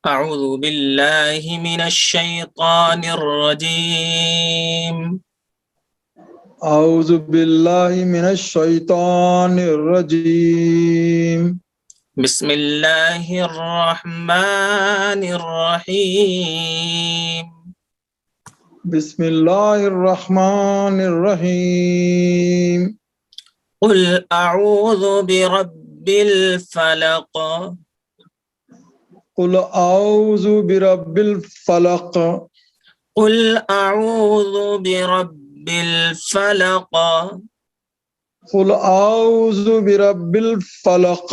أعوذ بالله من الشيطان الرجيم أعوذ بالله من الشيطان الرجيم بسم الله الرحمن الرحيم بسم الله الرحمن الرحيم قل أعوذ برب الفلق قل أعوذ برب الفلق قل أعوذ برب الفلق قل أعوذ برب الفلق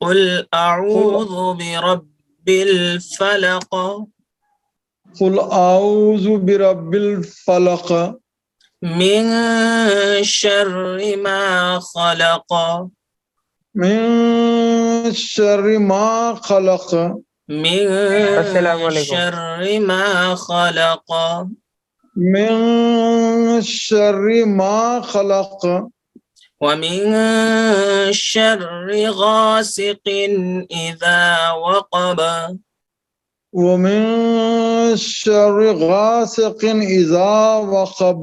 قل أعوذ برب الفلق قل أعوذ برب الفلق من شر ما خلق من شر ما خلق من السلام عليكم. شر ما خلق من شر ما خلق ومن شر غاسق إذا وقب ومن شر غاسق إذا وقب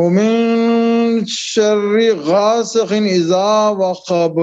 ومن شر غاسق إذا وقب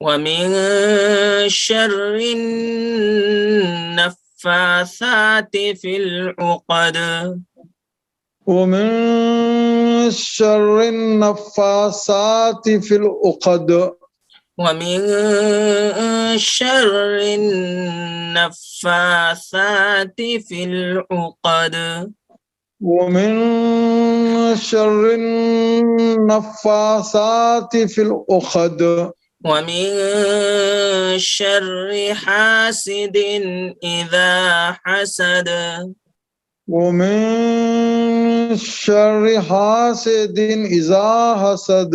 ومن شر النفاثات في العقد ومن شر النفاسات في العقد ومن شر النفاثات في العقد ومن شر النفاسات في العقد ومن شر حاسد إذا حسد ومن شر حاسد إذا حسد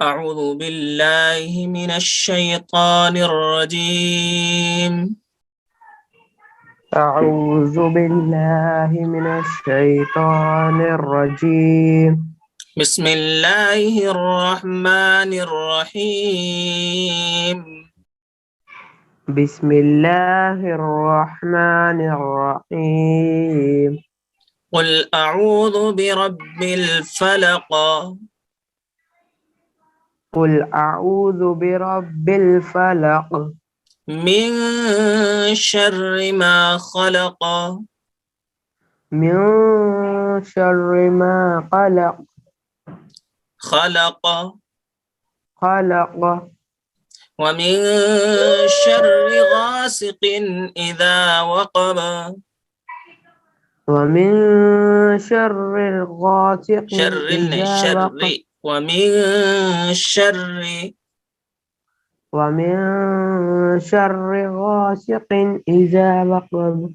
أعوذ بالله من الشيطان الرجيم أعوذ بالله من الشيطان الرجيم بسم الله الرحمن الرحيم بسم الله الرحمن الرحيم قل أعوذ برب الفلق قل أعوذ برب الفلق من شر ما خلق من شر ما خلق ومن شر غاسق إذا وقب ومن شر الغاسق إذا وقب ومن شر غاسق إذا وقب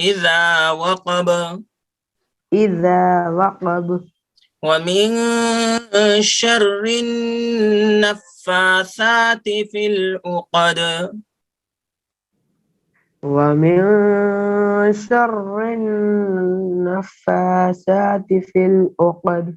إذا وقب ومن شر النفاثات في العقد ومن شر النفاثات في العقد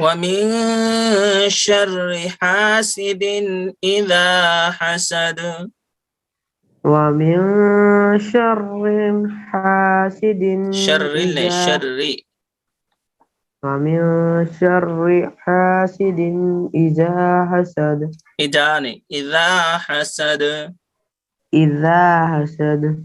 ومن شر حاسد إذا حسد ومن شر حاسد ومن شر حاسد إذا حسد إذا حسد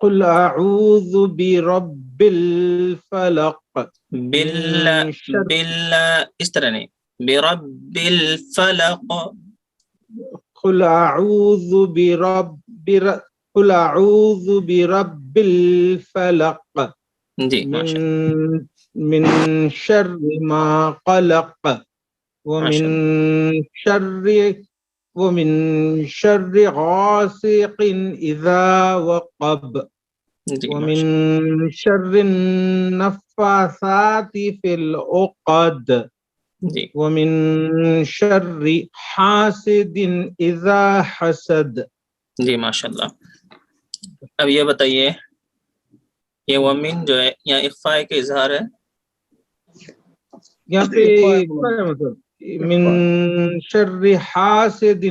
قل اعوذ برب الفلق باللہ من شر باللہ اس طرح نہیں، برب الفلق. قل اعوذ قل اعوذ برب الفلق جی ماشاء اللہ من شر ما قلق ماشاء ومن شر غاسق اذا وقب جی ومن ماشاء شر النفاثات في العقد جی ومن شر حاسد اذا حسد. جی ماشاء اللہ. اب یہ بتائیے، یہ ومن جو ہے یہاں اخفاء کے اظہار ہے، یہاں پہ کیا ہے مطلب من شر حاسد،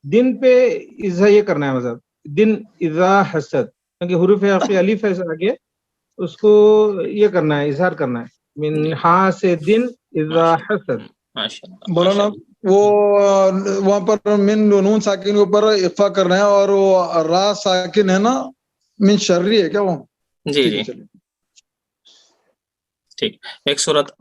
دن پہ اذا یہ کرنا ہے، مطلب دن اذا حسد، کیونکہ حروف عقی الف ہے آگے، اس کو یہ کرنا ہے، اظہار کرنا ہے، من حاسد اذا حسد. ماشاء اللہ مولانا وہ وہاں پر من نون ساکن کے اوپر اخفا کرنا ہے، اور وہ را ساکن ہے نا، من شرری ہے کیا وہ؟ جی جی چلیے. ٹھیک. ایک صورت